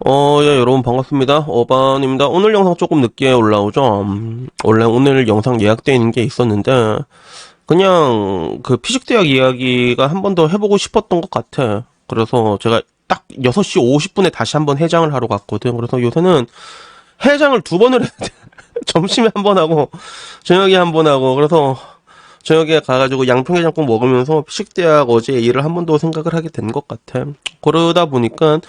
예, 여러분 반갑습니다. 어반입니다. 오늘 영상 조금 늦게 올라오죠. 원래 오늘 영상 예약되어 있는 게 있었는데, 그냥 그 피식대학 이야기가 한 번 더 해보고 싶었던 것 같아. 그래서 제가 딱 6시 50분에 다시 한번 해장을 하러 갔거든. 그래서 요새는 해장을 2번을 해야 돼. 점심에 한 번 하고, 저녁에 한 번 하고, 그래서 저녁에 가가지고 양평해장국 먹으면서 피식대학 어제 일을 한 번 더 생각을 하게 된 것 같아. 그러다 보니까,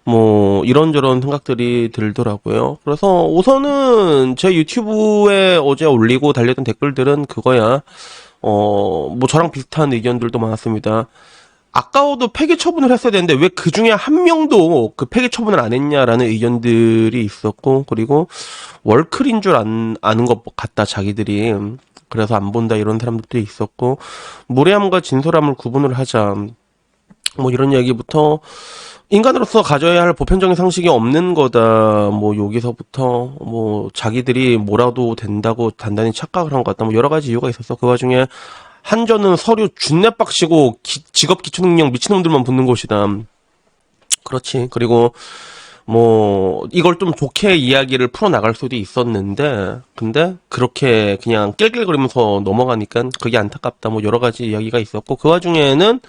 뭐 이런저런 생각들이 들더라고요. 그래서 우선은 제 유튜브에 어제 올리고 달렸던 댓글들은 그거야. 뭐 저랑 비슷한 의견들도 많았습니다. 아까워도 폐기 처분을 했어야 되는데 왜 그 중에 한 명도 그 폐기 처분을 안 했냐라는 의견들이 있었고, 그리고 월클인 줄 아는 것 같다 자기들이. 그래서 안 본다 이런 사람들도 있었고, 무례함과 진솔함을 구분을 하자, 뭐 이런 이야기부터, 인간으로서 가져야 할 보편적인 상식이 없는 거다. 뭐 여기서부터 뭐 자기들이 뭐라도 된다고 단단히 착각을 한 것 같다. 뭐 여러 가지 이유가 있었어. 그 와중에 한전은 서류 준내 빡시고 직업 기초 능력 미친놈들만 붙는 곳이다. 그렇지. 그리고 뭐 이걸 좀 좋게 이야기를 풀어 나갈 수도 있었는데, 근데 그렇게 그냥 낄낄거리면서 넘어가니까 그게 안타깝다. 뭐 여러 가지 이야기가 있었고, 그 와중에는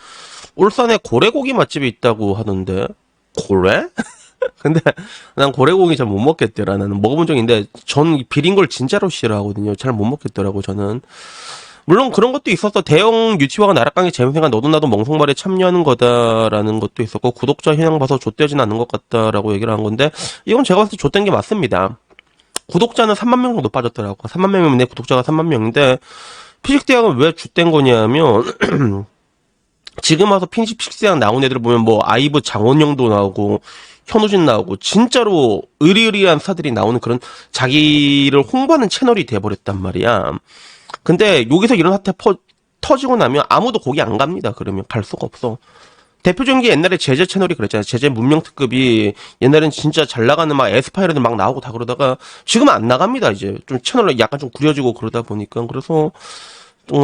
울산에 고래고기 맛집이 있다고 하던데. 고래? 근데 난 고래고기 잘 못 먹겠더라. 나는 먹어본 적 있는데 전 비린 걸 진짜로 싫어하거든요. 잘 못 먹겠더라고 저는. 물론 그런 것도 있었어. 대형 유튜버가 나락강의 재미생각 너도 나도 멍석말에 참여하는 거다라는 것도 있었고, 구독자 현황 봐서 좆되진 않는 것 같다라고 얘기를 한 건데, 이건 제가 봤을 때 좆된 게 맞습니다. 구독자는 3만 명 정도 빠졌더라고. 3만 명이면 내 구독자가 3만 명인데, 피식대학은 왜 좆된 거냐면 지금 와서 피식대학 나온 애들 보면 뭐 아이브 장원영도 나오고 현우진 나오고 진짜로 의리의리한 스타들이 나오는 그런 자기를 홍보하는 채널이 돼버렸단 말이야. 근데 여기서 이런 사태 터지고 나면 아무도 거기 안 갑니다. 그러면 갈 수가 없어. 대표적인 게 옛날에 제재 채널이 그랬잖아요. 제재 문명특급이 옛날엔 진짜 잘 나가는 막 에스파이러들 막 나오고 다 그러다가 지금은 안 나갑니다. 이제 좀 채널이 약간 좀 구려지고 그러다 보니까. 그래서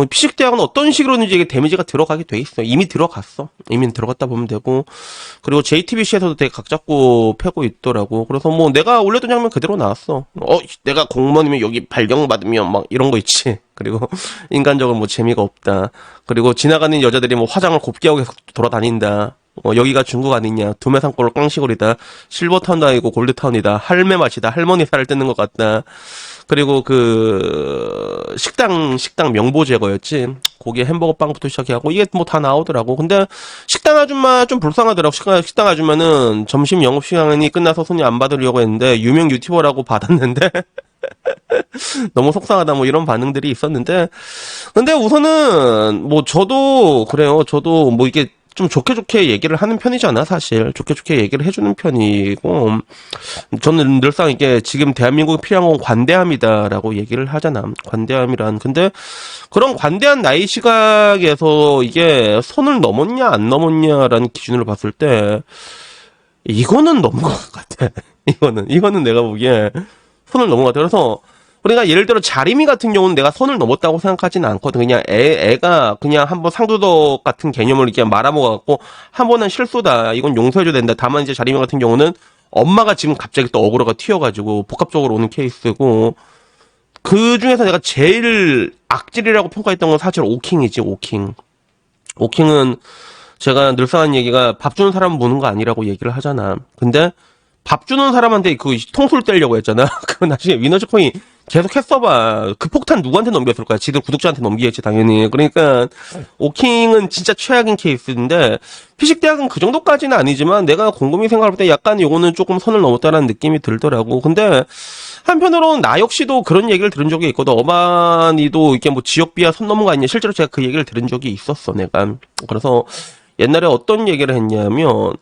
피식대학은 어떤 식으로든지 이게 데미지가 들어가게 돼 있어. 이미 들어갔어. 이미 들어갔다 보면 되고. 그리고 JTBC에서도 되게 각 잡고 패고 있더라고. 그래서 뭐 내가 올렸던 장면 그대로 나왔어. 내가 공무원이면 여기 발령받으면 막 이런 거 있지. 그리고 인간적으로 뭐 재미가 없다. 그리고 지나가는 여자들이 뭐 화장을 곱게 하고 계속 돌아다닌다. 여기가 중국 아니냐. 두메산골 깡시골이다. 실버타운도 아니고 골드타운이다. 할매 맛이다. 할머니 살을 뜯는 것 같다. 그리고 그 식당 명보 제거였지. 고기에 햄버거 빵부터 시작해갖고 이게 뭐 다 나오더라고. 근데 식당 아줌마 좀 불쌍하더라고. 식당 아줌마는 점심 영업 시간이 끝나서 손님 안 받으려고 했는데 유명 유튜버라고 받았는데 너무 속상하다 뭐 이런 반응들이 있었는데, 근데 우선은 뭐 저도 그래요. 저도 뭐 이게 좀 좋게 좋게 얘기를 하는 편이잖아, 사실. 좋게 좋게 얘기를 해주는 편이고, 저는 늘상 이게 지금 대한민국에 필요한 건 관대함이다라고 얘기를 하잖아. 관대함이란. 근데 그런 관대한 나이 시각에서 이게 선을 넘었냐, 안 넘었냐라는 기준으로 봤을 때, 이거는 넘은 것 같아. 이거는 내가 보기에 선을 넘은 것 같아. 그래서, 그러니까 예를 들어 자리미 같은 경우는 내가 선을 넘었다고 생각하지는 않거든. 그냥 애가 그냥 한번 상도덕 같은 개념을 이렇게 말아먹어갖고 한 번은 실수다. 이건 용서해줘야 된다. 다만 이제 자리미 같은 경우는 엄마가 지금 갑자기 또 어그로가 튀어가지고 복합적으로 오는 케이스고, 그 중에서 내가 제일 악질이라고 평가했던 건 사실 오킹이지, 오킹. 오킹은 제가 늘상 하는 얘기가 밥 주는 사람 보는 거 아니라고 얘기를 하잖아. 근데 밥 주는 사람한테 그 통수를 떼려고 했잖아. 그 나중에 위너즈 코인 계속 했어봐. 그 폭탄 누구한테 넘겼을 거야? 지들 구독자한테 넘기겠지, 당연히. 그러니까, 오킹은 진짜 최악인 케이스인데, 피식대학은 그 정도까지는 아니지만, 내가 곰곰이 생각할 때 약간 요거는 조금 선을 넘었다라는 느낌이 들더라고. 근데, 한편으로는 나 역시도 그런 얘기를 들은 적이 있거든. 어반이도 이게 뭐 지역비하 선 넘은 거 아니냐. 실제로 제가 그 얘기를 들은 적이 있었어, 내가. 그래서, 옛날에 어떤 얘기를 했냐면,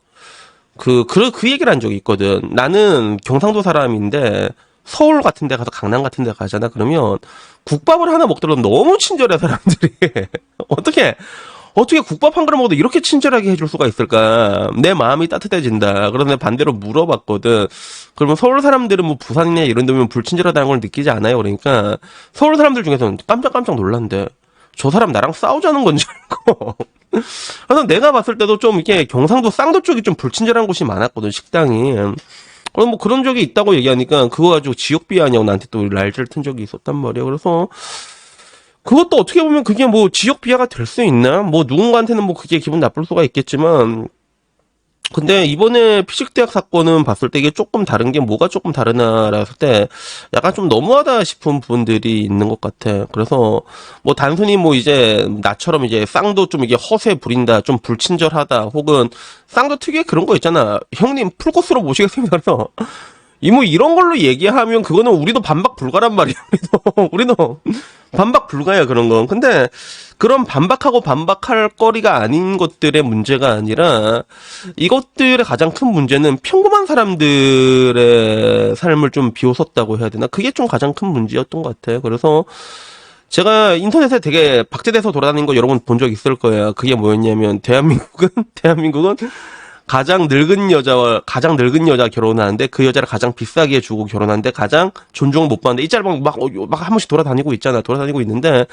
그 얘기를 한 적이 있거든. 나는 경상도 사람인데, 서울 같은 데 가서 강남 같은 데 가잖아. 그러면 국밥을 하나 먹더라도 너무 친절해, 사람들이. 어떻게 국밥 한 그릇 먹어도 이렇게 친절하게 해줄 수가 있을까? 내 마음이 따뜻해진다. 그런데 반대로 물어봤거든. 그러면 서울 사람들은 뭐 부산이나 이런 데면 불친절하다는 걸 느끼지 않아요? 그러니까 서울 사람들 중에서는 깜짝깜짝 놀란대. 저 사람 나랑 싸우자는 건지 알고. 그래서 내가 봤을 때도 좀 이게 경상도 쌍도 쪽이 좀 불친절한 곳이 많았거든, 식당이. 뭐 그런 적이 있다고 얘기하니까 그거 가지고 지역 비하냐고 나한테 또 랄질 튼 적이 있었단 말이야. 그래서 그것도 어떻게 보면 그게 뭐 지역 비하가 될 수 있나? 뭐 누군가한테는 뭐 그게 기분 나쁠 수가 있겠지만, 근데 이번에 피식대학 사건은 봤을 때 이게 조금 다른 게 뭐가 조금 다르나라 했을 때 약간 좀 너무하다 싶은 부분들이 있는 것 같아. 그래서 뭐 단순히 뭐 이제 나처럼 이제 쌍도 좀 이게 허세 부린다, 좀 불친절하다, 혹은 쌍도 특유의 그런 거 있잖아. 형님 풀코스로 모시겠습니다. 그래서 이모 이런 걸로 얘기하면 그거는 우리도 반박 불가란 말이야. 우리도 반박 불가야 그런 건. 근데 그런 반박하고 반박할 거리가 아닌 것들의 문제가 아니라 이것들의 가장 큰 문제는 평범한 사람들의 삶을 좀 비웃었다고 해야 되나? 그게 좀 가장 큰 문제였던 것 같아요. 그래서 제가 인터넷에 되게 박제돼서 돌아다니는 거 여러분 본 적 있을 거예요. 그게 뭐였냐면 대한민국은 가장 늙은 여자 결혼하는데 그 여자를 가장 비싸게 주고 결혼하는데 가장 존중을 못 받는데 이 짤방 막 한 번씩 돌아다니고 있는데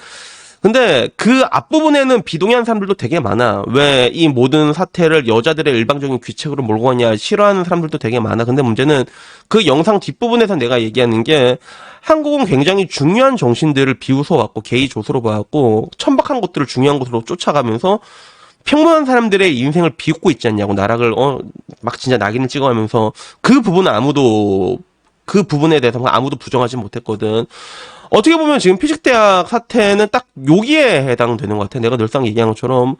근데 그 앞부분에는 비동의한 사람들도 되게 많아. 왜 이 모든 사태를 여자들의 일방적인 귀책으로 몰고 가냐 싫어하는 사람들도 되게 많아. 근데 문제는 그 영상 뒷부분에서 내가 얘기하는 게 한국은 굉장히 중요한 정신들을 비웃어 왔고 게이 조소로 봐왔고 천박한 것들을 중요한 것으로 쫓아가면서 평범한 사람들의 인생을 비웃고 있지 않냐고 나락을 막 진짜 낙인을 찍어가면서 그 부분에 대해서 아무도 부정하지 못했거든. 어떻게 보면 지금 피식대학 사태는 딱 여기에 해당되는 것 같아. 내가 늘상 얘기한 것처럼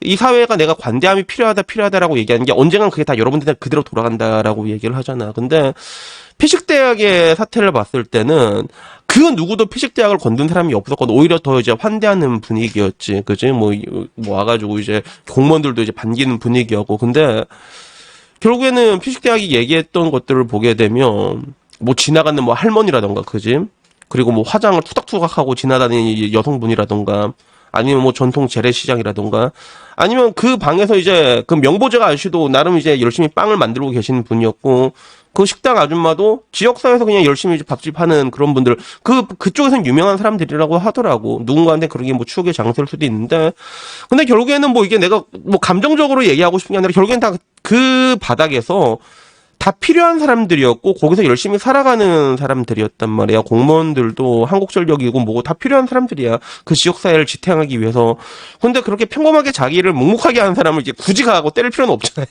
이 사회가 내가 관대함이 필요하다라고 얘기하는 게 언젠간 그게 다 여러분들한테 그대로 돌아간다라고 얘기를 하잖아. 근데 피식대학의 사태를 봤을 때는 그 누구도 피식대학을 건든 사람이 없었거든. 오히려 더 이제 환대하는 분위기였지. 그지? 뭐 와가지고 이제 공무원들도 이제 반기는 분위기였고. 근데 결국에는 피식대학이 얘기했던 것들을 보게 되면 뭐 지나가는 뭐 할머니라던가, 그지? 그리고 뭐 화장을 투닥투닥하고 지나다니는 여성분이라던가, 아니면 뭐 전통 재래시장이라던가, 아니면 그 방에서 이제 그 명보제가 아저씨도 나름 이제 열심히 빵을 만들고 계시는 분이었고, 그 식당 아줌마도 지역사회에서 그냥 열심히 밥집 하는 그런 분들, 그쪽에서는 유명한 사람들이라고 하더라고. 누군가한테 그런 게 뭐 추억의 장소일 수도 있는데, 근데 결국에는 뭐 이게 내가 뭐 감정적으로 얘기하고 싶은 게 아니라 결국엔 다 그 바닥에서 다 필요한 사람들이었고 거기서 열심히 살아가는 사람들이었단 말이야. 공무원들도 한국전력이고 뭐고 다 필요한 사람들이야. 그 지역사회를 지탱하기 위해서. 근데 그렇게 평범하게 자기를 묵묵하게 하는 사람을 이제 굳이 가고 때릴 필요는 없잖아.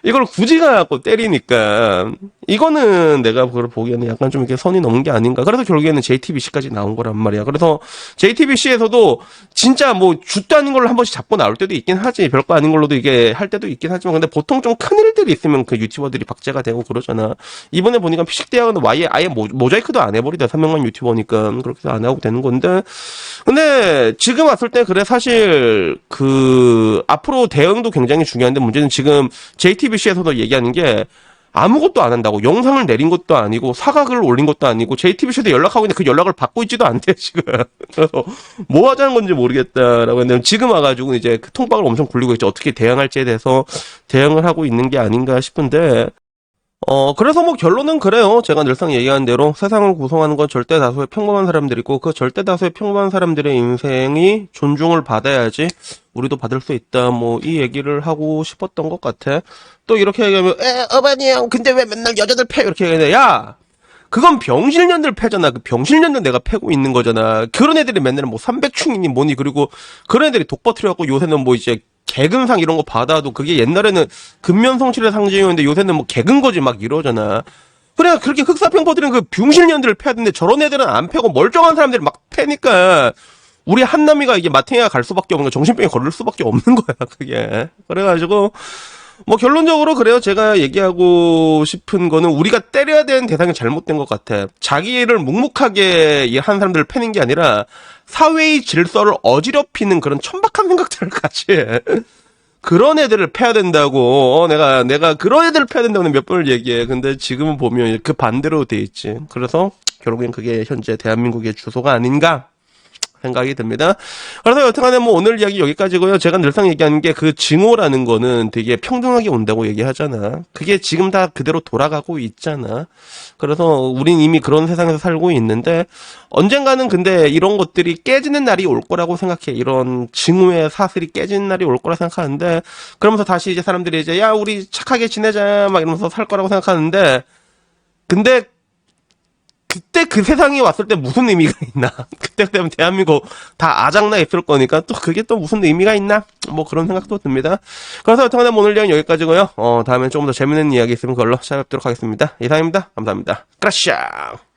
이걸 굳이 가고 때리니까 이거는 내가 그걸 보기에는 약간 좀 이렇게 선이 넘은 게 아닌가. 그래서 결국에는 JTBC까지 나온 거란 말이야. 그래서 JTBC에서도 진짜 뭐 jut도 아닌 걸로 한 번씩 잡고 나올 때도 있긴 하지. 별거 아닌 걸로도 이게 할 때도 있긴 하지만 근데 보통 좀 큰 일들이 있으면 그 유튜버들이 박제가 되고 그러잖아. 이번에 보니까 피식대학은 아예 모자이크도 안 해버리다. 3명만 유튜버니까 그렇게 해서 안 하고 되는 건데. 근데 지금 왔을 때 그래 사실 앞으로 대응도 굉장히 중요한데 문제는 지금 JTBC에서도 얘기하는 게 아무것도 안 한다고. 영상을 내린 것도 아니고 사각을 올린 것도 아니고 JTBC에도 연락하고 있는데 그 연락을 받고 있지도 않대 지금. 그래서 뭐 하자는 건지 모르겠다라고 했는데 지금 와가지고 이제 그 통박을 엄청 굴리고 있죠. 어떻게 대응할지에 대해서 대응을 하고 있는 게 아닌가 싶은데 그래서 뭐 결론은 그래요. 제가 늘상 얘기하는 대로 세상을 구성하는 건 절대 다수의 평범한 사람들이고 그 절대 다수의 평범한 사람들의 인생이 존중을 받아야지 우리도 받을 수 있다. 뭐 이 얘기를 하고 싶었던 것 같아. 또 이렇게 얘기하면 어머니 형 근데 왜 맨날 여자들 패? 이렇게 얘기해. 야 그건 병실년들 패잖아. 그 병실년들 내가 패고 있는 거잖아. 그런 애들이 맨날 뭐 300충이니 뭐니 그리고 그런 애들이 독버트려갖고 요새는 뭐 이제 개근상 이런 거 받아도 그게 옛날에는 근면성실의 상징이었는데 요새는 뭐 개근 거지 막 이러잖아. 그래 그렇게 흑사평 퍼뜨리는 그 병실년들을 패야 되는데 저런 애들은 안 패고 멀쩡한 사람들이 막 패니까 우리 한남이가 이게 마탱이가 갈 수밖에 없는 거야. 정신병에 걸릴 수밖에 없는 거야 그게. 그래가지고 뭐 결론적으로 그래요. 제가 얘기하고 싶은 거는 우리가 때려야 되는 대상이 잘못된 것 같아. 자기를 묵묵하게 한 사람들을 패는 게 아니라 사회의 질서를 어지럽히는 그런 천박한 생각들을 같이 해. 그런 애들을 패야 된다고. 내가 그런 애들을 패야 된다고 몇 번을 얘기해. 근데 지금은 보면 그 반대로 돼 있지. 그래서 결국엔 그게 현재 대한민국의 주소가 아닌가 생각이 듭니다. 그래서 여튼간에 뭐 오늘 이야기 여기까지고요. 제가 늘상 얘기하는 게 그 증오라는 거는 되게 평등하게 온다고 얘기하잖아. 그게 지금 다 그대로 돌아가고 있잖아. 그래서 우린 이미 그런 세상에서 살고 있는데 언젠가는 근데 이런 것들이 깨지는 날이 올 거라고 생각해. 이런 증오의 사슬이 깨지는 날이 올 거라 생각하는데 그러면서 다시 이제 사람들이 이제 야 우리 착하게 지내자 막 이러면서 살 거라고 생각하는데 근데 그때 그 세상이 왔을 때 무슨 의미가 있나? 그때 되면 대한민국 다 아작나 있을 거니까 또 그게 또 무슨 의미가 있나? 뭐 그런 생각도 듭니다. 그래서 어떻게 하면 오늘 내용 여기까지고요. 다음엔 조금 더 재밌는 이야기 있으면 그걸로 찾아뵙도록 하겠습니다. 이상입니다. 감사합니다. 크라샤!